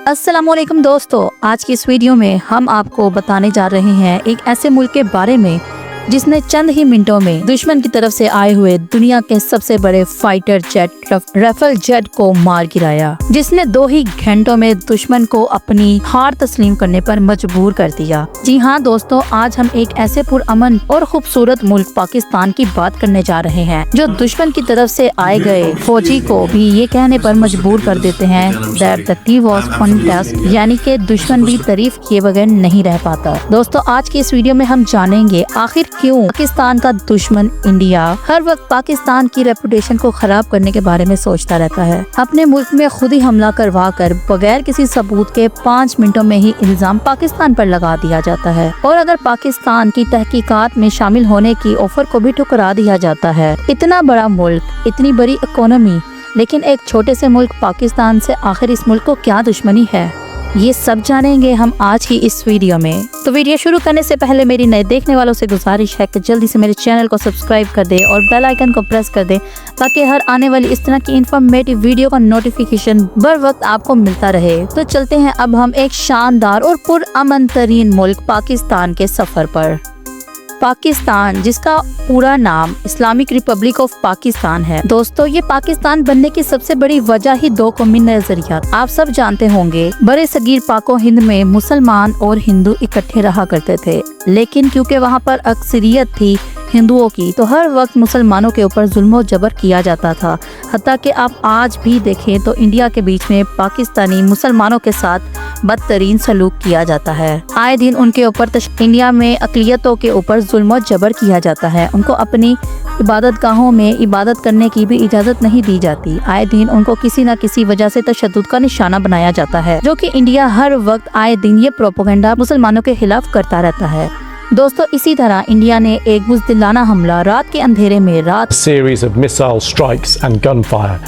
अस्सलामुअलैकुम दोस्तों, आज की इस वीडियो में हम आपको बताने जा रहे हैं एक ऐसे मुल्क के बारे में जिसने चंद ही मिनटों में दुश्मन की तरफ से आए हुए दुनिया के सबसे बड़े फाइटर जेट राफेल जेट को मार गिराया, जिसने 2 ही घंटों में दुश्मन को अपनी हार तस्लीम करने पर मजबूर कर दिया। जी हाँ दोस्तों, आज हम एक ऐसे पुरअमन और खूबसूरत मुल्क पाकिस्तान की बात करने जा रहे हैं जो दुश्मन की तरफ से आए गए फौजी को भी ये कहने पर मजबूर कर देते हैं that the tea was fantastic, यानी कि दुश्मन भी तारीफ किए बगैर नहीं रह पाता। दोस्तों, आज की इस वीडियो में हम जानेंगे आखिर क्यों पाकिस्तान का दुश्मन इंडिया हर वक्त पाकिस्तान की रेपुटेशन को खराब करने के बारे में सोचता रहता है। अपने मुल्क में खुद ही हमला करवा कर बगैर किसी सबूत के 5 मिनटों में ही इल्जाम पाकिस्तान पर लगा दिया जाता है, और अगर पाकिस्तान की तहकीकात में शामिल होने की ऑफर को भी ठुकरा दिया जाता है। इतना बड़ा मुल्क, इतनी बड़ी इकोनॉमी, लेकिन एक छोटे से मुल्क पाकिस्तान से आखिर इस मुल्क को क्या दुश्मनी है, ये सब जानेंगे हम आज की इस वीडियो में। तो वीडियो शुरू करने से पहले मेरी नए देखने वालों से गुजारिश है कि जल्दी से मेरे चैनल को सब्सक्राइब कर दे और बेल आइकन को प्रेस कर दे, ताकि हर आने वाली इस तरह की इंफॉर्मेटिव वीडियो का नोटिफिकेशन बर वक्त आपको मिलता रहे। तो चलते हैं अब हम एक शानदार और पुरअमन तरीन मुल्क पाकिस्तान के सफर पर। पाकिस्तान, जिसका पूरा नाम इस्लामिक रिपब्लिक ऑफ पाकिस्तान है। दोस्तों, ये पाकिस्तान बनने की सबसे बड़ी वजह ही 2 कौमी नजरियात। आप सब जानते होंगे, बड़े सगीर पाको हिंद में मुसलमान और हिंदू इकट्ठे रहा करते थे, लेकिन क्योंकि वहाँ पर अक्सरियत थी हिंदुओं की, तो हर वक्त मुसलमानों के ऊपर जुल्म और जबर किया जाता था। हत्ता कि आप आज भी देखें तो इंडिया के बीच में पाकिस्तानी मुसलमानों के साथ बदतरीन सलूक किया जाता है। आए दिन उनके ऊपर इंडिया में अक़लियतों के ऊपर जुल्म और जबर किया जाता है। उनको अपनी इबादत गाहों में इबादत करने की भी इजाज़त नहीं दी जाती। आए दिन उनको किसी न किसी वजह से तशद्दुद का निशाना बनाया जाता है, जो कि इंडिया हर वक्त आए दिन ये प्रोपेगेंडा मुसलमानों के खिलाफ करता रहता है। दोस्तों, इसी तरह इंडिया ने एक बुज़दिलाना हमला रात के अंधेरे में series of missile strikes and gunfire.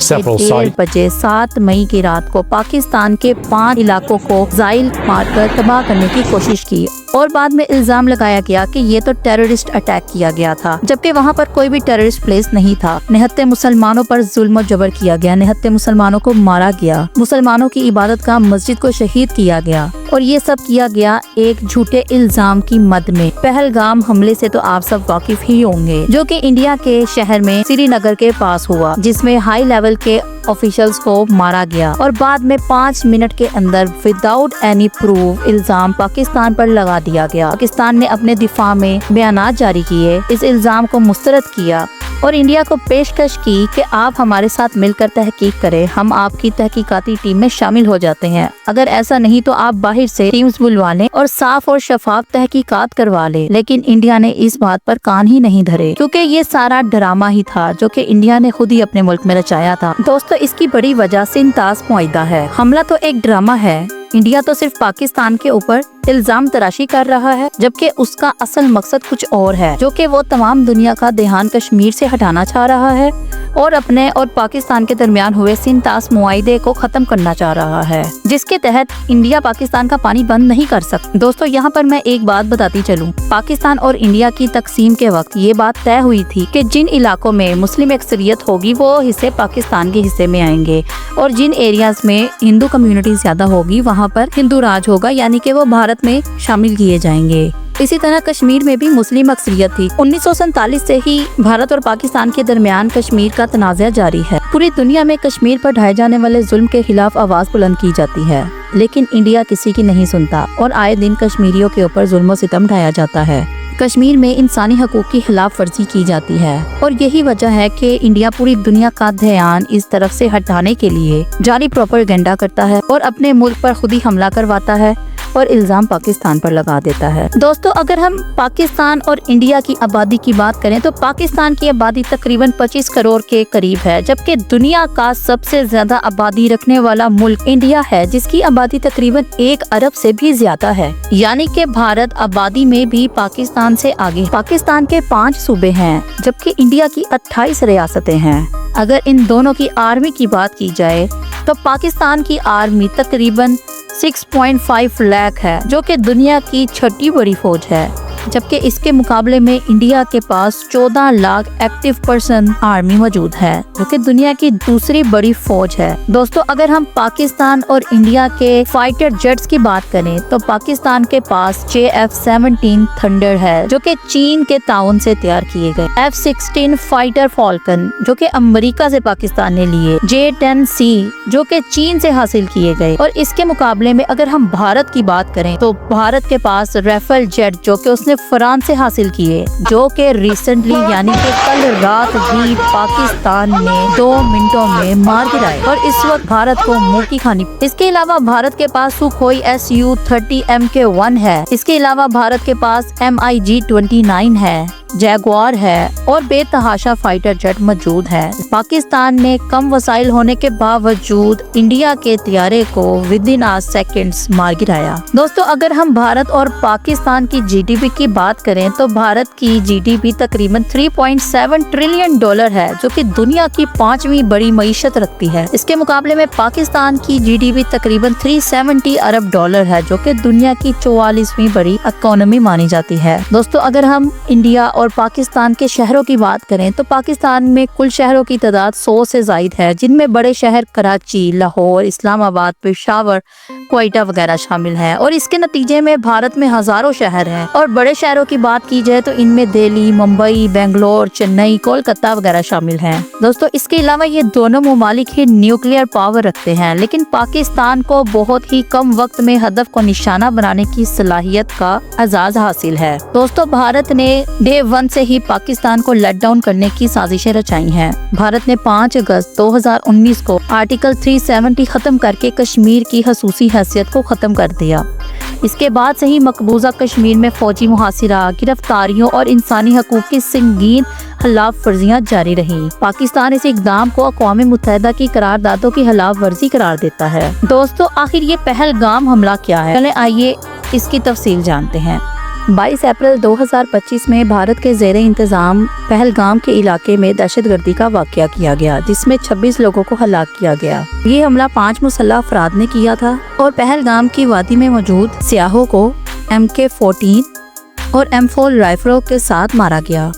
1:30 बजे 7 मई की रात को पाकिस्तान के 5 इलाकों को जाइल मारकर तबाह करने की कोशिश की, और बाद में इल्जाम लगाया गया कि ये तो टेररिस्ट अटैक किया गया था, जबकि वहाँ पर कोई भी टेररिस्ट प्लेस नहीं था। निहत्ते मुसलमानों पर जुल्म और जबर किया गया, निहत्ते मुसलमानों को मारा गया, मुसलमानों की इबादत का मस्जिद को शहीद किया गया, और ये सब किया गया एक झूठे इल्जाम की मद में। पहलगाम हमले से तो आप सब वाकिफ ही होंगे, जो कि इंडिया के शहर में श्रीनगर के पास हुआ, जिसमें हाई लेवल के ऑफिशियल्स को मारा गया, और बाद में 5 मिनट के अंदर विदाउट एनी प्रूफ इल्जाम पाकिस्तान पर लगा दिया गया। पाकिस्तान ने अपने दिफा में बयानात जारी किए, इस इल्जाम को मुस्तरद किया और इंडिया को पेशकश की कि आप हमारे साथ मिलकर तहकीक करें, हम आपकी तहकीकाती टीम में शामिल हो जाते हैं। अगर ऐसा नहीं तो आप बाहर से टीम्स बुलवा लें और साफ और शफाफ तहकीकात करवा लें। लेकिन इंडिया ने इस बात पर कान ही नहीं धरे, क्योंकि ये सारा ड्रामा ही था जो कि इंडिया ने खुद ही अपने मुल्क में रचाया था। दोस्तों, इसकी बड़ी वजह सिंतास मुआहिदा है। हमला तो एक ड्रामा है। इंडिया तो सिर्फ पाकिस्तान के ऊपर इल्जाम तराशी कर रहा है, जबकि उसका असल मकसद कुछ और है, जो कि वो तमाम दुनिया का ध्यान कश्मीर से हटाना चाह रहा है और अपने और पाकिस्तान के दरमियान हुए सिंतास मुआहिदे को खत्म करना चाह रहा है, जिसके तहत इंडिया पाकिस्तान का पानी बंद नहीं कर सकता। दोस्तों, यहाँ पर मैं एक बात बताती चलूँ, पाकिस्तान और इंडिया की तकसीम के वक्त ये बात तय हुई थी कि जिन इलाकों में मुस्लिम अक्सरियत होगी वो हिस्से पाकिस्तान के हिस्से में आएंगे, और जिन एरियाज में हिंदू कम्युनिटी ज्यादा होगी वहाँ पर हिंदू राज होगा, यानी कि वो भारत में शामिल किए जाएंगे। इसी तरह कश्मीर में भी मुस्लिम अक्सरियत थी। 1947 से ही भारत और पाकिस्तान के दरमियान कश्मीर का तनाज़ा जारी है। पूरी दुनिया में कश्मीर पर ढाए जाने वाले जुल्म के खिलाफ आवाज बुलंद की जाती है, लेकिन इंडिया किसी की नहीं सुनता और आए दिन कश्मीरियों के ऊपर जुल्म और सितम ढाया जाता है। कश्मीर में इंसानी हकूक की खिलाफ वर्जी की जाती है, और यही वजह है कि इंडिया पूरी दुनिया का ध्यान इस तरफ से हटाने के लिए जाली प्रोपेगेंडा करता है और अपने मुल्क पर खुद ही हमला करवाता है और इल्जाम पाकिस्तान पर लगा देता है। दोस्तों, अगर हम पाकिस्तान और इंडिया की आबादी की बात करें तो पाकिस्तान की आबादी तकरीबन 25 करोड़ के करीब है, जबकि दुनिया का सबसे ज्यादा आबादी रखने वाला मुल्क इंडिया है, जिसकी आबादी तकरीबन 1 अरब से भी ज्यादा है। यानी कि भारत आबादी में भी पाकिस्तान से आगे। पाकिस्तान के 5 सूबे हैं, जबकि इंडिया की 28 रियासतें हैं। अगर इन दोनों की आर्मी की बात की जाए तो पाकिस्तान की आर्मी तकरीबन 6.5 लाख है, जो कि दुनिया की 6ठी बड़ी फौज है। जबकि इसके मुकाबले में इंडिया के पास 14 लाख एक्टिव पर्सन आर्मी मौजूद है, जो कि दुनिया की दूसरी बड़ी फौज है। दोस्तों, अगर हम पाकिस्तान और इंडिया के फाइटर जेट्स की बात करें तो पाकिस्तान के पास JF-17 थंडर है, जो कि चीन के ताउन से तैयार किए गए, F-16 फाइटर फाल्कन जो कि अमेरिका से पाकिस्तान ने लिए, J-10C जो कि चीन से हासिल किए गए। और इसके मुकाबले में अगर हम भारत की बात करें तो भारत के पास राफेल जेट जो कि उसने फ्रांस से हासिल किए, जो कि रिसेंटली यानी कि कल रात भी पाकिस्तान ने 2 मिनटों में मार गिराए और इस वक्त भारत को मुंह की खानी। इसके अलावा भारत के पास सुखोई Su-30 Mk-1 है। इसके अलावा भारत के पास MiG-29 है, जैगुआर है और बेतहाशा फाइटर जेट मौजूद है। पाकिस्तान ने कम वसाइल होने के बावजूद इंडिया के तैयारे को विद इन सेकंड्स मार गिराया। दोस्तों, अगर हम भारत और पाकिस्तान की GDP की बात करें तो भारत की GDP तकरीबन $3.7 ट्रिलियन है, जो कि दुनिया की 5वीं बड़ी मईशत रखती है। इसके मुकाबले में पाकिस्तान की GDP तकरीबन $370 अरब है, जो कि दुनिया की 44वीं बड़ी इकोनॉमी मानी जाती है। दोस्तों, अगर हम इंडिया और पाकिस्तान के शहरों की बात करें तो पाकिस्तान में कुल शहरों की तादाद 100 से ज़ायद है, जिनमें बड़े शहर कराची, लाहौर, इस्लामाबाद, पेशावर, क्वेटा वगैरह शामिल हैं। और इसके नतीजे में भारत में हजारों शहर हैं। और बड़े शहरों की बात की जाए तो इनमें दिल्ली, मुंबई, बेंगलोर, चेन्नई, कोलकाता वगैरह शामिल हैं। दोस्तों, इसके अलावा ये दोनों ममालिक ही न्यूक्लियर पावर रखते हैं, लेकिन पाकिस्तान को बहुत ही कम वक्त में हदफ को निशाना बनाने की सलाहियत का एजाज हासिल है। दोस्तों, भारत ने डे 1 से ही पाकिस्तान को लेट डाउन करने की साजिशें रचाई हैं। भारत ने 5 अगस्त 2019 को आर्टिकल 370 खत्म करके कश्मीर की खसूसी हैसियत को खत्म कर दिया। इसके बाद से ही मकबूजा कश्मीर में फौजी मुहासिरा, गिरफ्तारियों और इंसानी हकूक की संगीन खिलाफ वर्जियाँ जारी रही। पाकिस्तान इस इक़दाम को अक़वाम मुत्तहिदा की करारदादों की खिलाफ वर्जी करार देता है। दोस्तों, आखिर ये पहलगाम हमला क्या है? चलें आइए इसकी तफसील जानते हैं। 22 अप्रैल 2025 में भारत के ज़ेरे इंतज़ाम पहलगाम के इलाके में दहशतगर्दी का वाक़या किया गया, जिसमें 26 लोगों को हलाक किया गया। ये हमला 5 मुसल्लह अफराद ने किया था और पहलगाम की वादी में मौजूद सियाहों को MK-14 और M4 राइफलों के साथ मारा गया।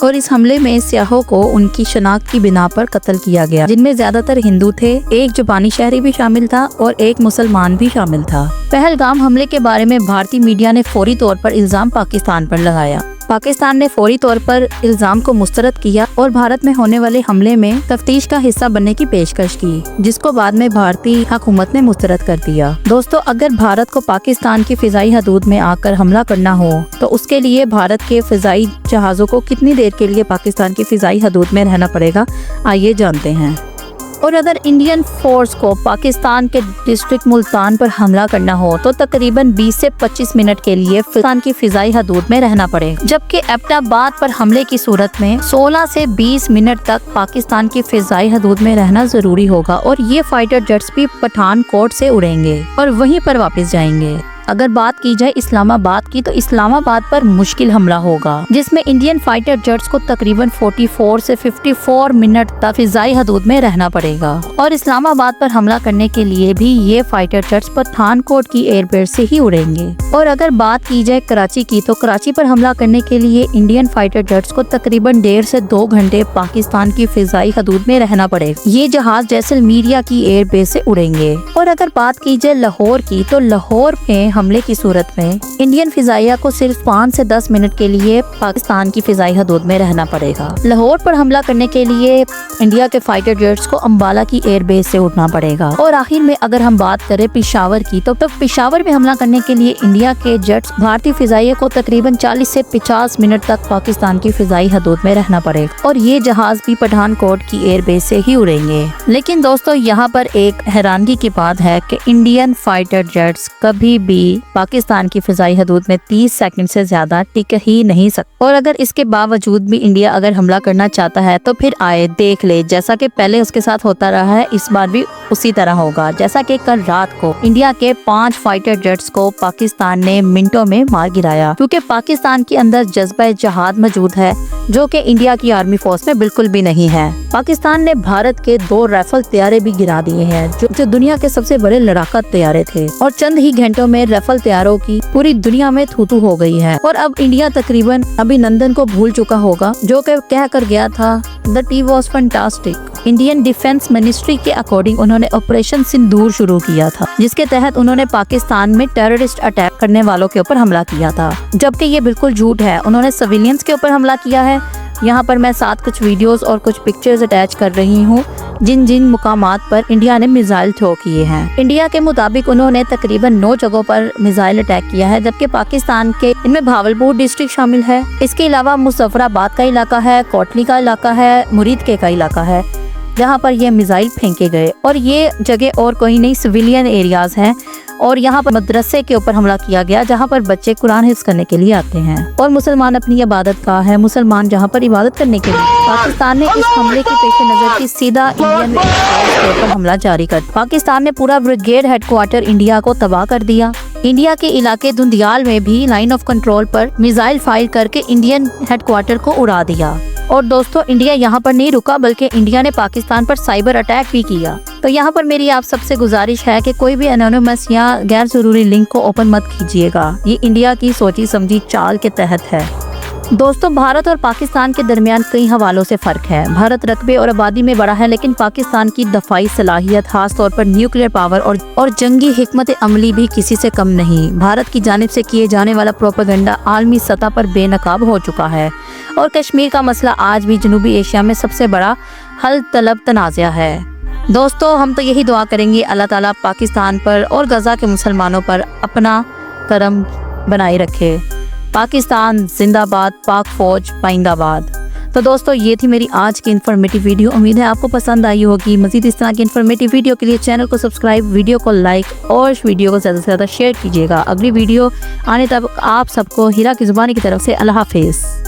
और इस हमले में सियाहों को उनकी शनाख्त की बिना पर कत्ल किया गया, जिनमें ज्यादातर हिंदू थे, एक जापानी शहरी भी शामिल था और एक मुसलमान भी शामिल था। पहलगाम हमले के बारे में भारतीय मीडिया ने फौरी तौर पर इल्जाम पाकिस्तान पर लगाया। पाकिस्तान ने फौरी तौर पर इल्जाम को मुस्तरद किया और भारत में होने वाले हमले में तफ्तीश का हिस्सा बनने की पेशकश की, जिसको बाद में भारतीय हुकूमत ने मुस्तरद कर दिया। दोस्तों, अगर भारत को पाकिस्तान की फिजाई हदूद में आकर हमला करना हो तो उसके लिए भारत के फिजाई जहाजों को कितनी देर के लिए पाकिस्तान की फिजाई हदूद में रहना पड़ेगा, आइए जानते हैं। और अगर इंडियन फोर्स को पाकिस्तान के डिस्ट्रिक्ट मुल्तान पर हमला करना हो तो तकरीबन 20 से 25 मिनट के लिए पाकिस्तान की फिजाई हदूद में रहना पड़ेगा, जबकि एबटाबाद पर हमले की सूरत में 16 से 20 मिनट तक पाकिस्तान की फिजाई हदूद में रहना जरूरी होगा। और ये फाइटर जेट्स भी पठानकोट से उड़ेंगे और वहीं पर वापस जाएंगे। अगर बात की जाए इस्लामाबाद की तो इस्लामाबाद पर मुश्किल हमला होगा, जिसमें इंडियन फाइटर जेट्स को तकरीबन 44 से 54 मिनट तक फिजाई हदूद में रहना पड़ेगा। और इस्लामाबाद पर हमला करने के लिए भी ये फाइटर जेट्स पठानकोट की एयरबेस से ही उड़ेंगे। और अगर बात की जाए कराची की तो कराची पर हमला करने के लिए इंडियन फाइटर जेट्स को तकरीबन 1.5 से 2 घंटे पाकिस्तान की फिजाई हदूद में रहना पड़ेगा। ये जहाज जैसलमेरिया की एयरबेस से उड़ेंगे। और अगर बात की जाए लाहौर की तो लाहौर में हमले की सूरत में इंडियन फिजाइया को सिर्फ 5 से 10 मिनट के लिए पाकिस्तान की फिजाई हदूद में रहना पड़ेगा। लाहौर पर हमला करने के लिए इंडिया के फाइटर जेट्स को अंबाला की एयरबेस से उड़ना पड़ेगा। और आखिर में अगर हम बात करें पेशावर की तो पेशावर में हमला करने के लिए इंडिया के जेट्स भारतीय फिजाइया को तकरीबन 40 से 50 मिनट तक पाकिस्तान की फिजाई हदूद में रहना पड़ेगा। और ये जहाज भी पठानकोट की एयरबेस से ही उड़ेंगे। लेकिन दोस्तों, यहाँ पर एक हैरानगी की बात है कि इंडियन फाइटर जेट्स कभी भी पाकिस्तान की फिजाई हदूद में 30 सेकंड से ज्यादा टिक ही नहीं सकते। और अगर इसके बावजूद भी इंडिया अगर हमला करना चाहता है तो फिर आए देख ले, जैसा कि पहले उसके साथ होता रहा है इस बार भी उसी तरह होगा। जैसा कि कल रात को इंडिया के 5 फाइटर जेट्स को पाकिस्तान ने मिनटों में मार गिराया, क्योंकि पाकिस्तान के अंदर जज्बा जिहाद मौजूद है जो कि इंडिया की आर्मी फोर्स में बिल्कुल भी नहीं है। पाकिस्तान ने भारत के 2 राइफल तैयारे भी गिरा दिए हैं जो दुनिया के सबसे बड़े लड़ाका तैयारे थे। और चंद ही घंटों में रफल तैयारों की पूरी दुनिया में थू-थू हो गई है और अब इंडिया तकरीबन अभिनंदन को भूल चुका होगा, जो कि कह कर गया था the T was fantastic. Indian defence ministry के अकॉर्डिंग उन्होंने ऑपरेशन सिंदूर शुरू किया था, जिसके तहत उन्होंने पाकिस्तान में टेररिस्ट अटैक करने वालों के ऊपर हमला किया था, जबकि ये बिल्कुल झूठ है। उन्होंने सिविलियंस के ऊपर हमला किया है। यहाँ पर मैं साथ कुछ वीडियोस और कुछ पिक्चर्स अटैच कर रही हूँ जिन जिन मुकामात पर इंडिया ने मिसाइल थ्रो किए हैं। इंडिया के मुताबिक उन्होंने तकरीबन 9 जगहों पर मिसाइल अटैक किया है, जबकि पाकिस्तान के इनमें भावलपुर डिस्ट्रिक्ट शामिल है। इसके अलावा मुजफ्फराबाद का इलाका है, कोटली का इलाका है, मुरीद का इलाका है, जहाँ पर ये मिसाइल फेंके गए। और ये जगह और कोई नहीं, सिविलियन एरियाज हैं। और यहाँ पर मदरसे के ऊपर हमला किया गया, जहाँ पर बच्चे कुरान हिफ्ज़ करने के लिए आते हैं और मुसलमान अपनी इबादत गाह है, मुसलमान जहाँ पर इबादत करने के लिए। पाकिस्तान ने इस हमले के पेश नज़र की सीधा इंडियन के ऊपर हमला जारी कर। पाकिस्तान ने पूरा ब्रिगेड हेडक्वार्टर इंडिया को तबाह कर दिया। इंडिया के इलाके धुंधियाल में भी लाइन ऑफ कंट्रोल पर मिसाइल फायर करके इंडियन हेडक्वार्टर को उड़ा दिया। और दोस्तों, इंडिया यहाँ पर नहीं रुका, बल्कि इंडिया ने पाकिस्तान पर साइबर अटैक भी किया। तो यहाँ पर मेरी आप सबसे गुजारिश है कि कोई भी एनोनिमस या गैर जरूरी लिंक को ओपन मत कीजिएगा। ये इंडिया की सोची समझी चाल के तहत है। दोस्तों, भारत और पाकिस्तान के दरमियान कई हवालों से फ़र्क है। भारत रकबे और आबादी में बड़ा है, लेकिन पाकिस्तान की दफाई सलाहियत, खास तौर पर न्यूक्लियर पावर और जंगी हिकमत अमली भी किसी से कम नहीं। भारत की जानिब से किए जाने वाला प्रोपेगेंडा आलमी सतह पर बेनकाब हो चुका है और कश्मीर का मसला आज भी जनूबी एशिया में सबसे बड़ा हल तलब तनाज़ा है। दोस्तों, हम तो यही दुआ करेंगे अल्लाह ताला पाकिस्तान पर और गज़ा के मुसलमानों पर अपना करम बनाए रखे। पाकिस्तान जिंदाबाद, पाक फौज पाइंदाबाद। तो दोस्तों, ये थी मेरी आज की इन्फॉर्मेटिव वीडियो। उम्मीद है आपको पसंद आई होगी। मज़ीद इस तरह की इन्फॉर्मेटिव वीडियो के लिए चैनल को सब्सक्राइब, वीडियो को लाइक और इस वीडियो को ज़्यादा से ज़्यादा शेयर कीजिएगा। अगली वीडियो आने तक आप सबको हीरा की ज़ुबानी की तरफ से अल्लाह हाफिज़।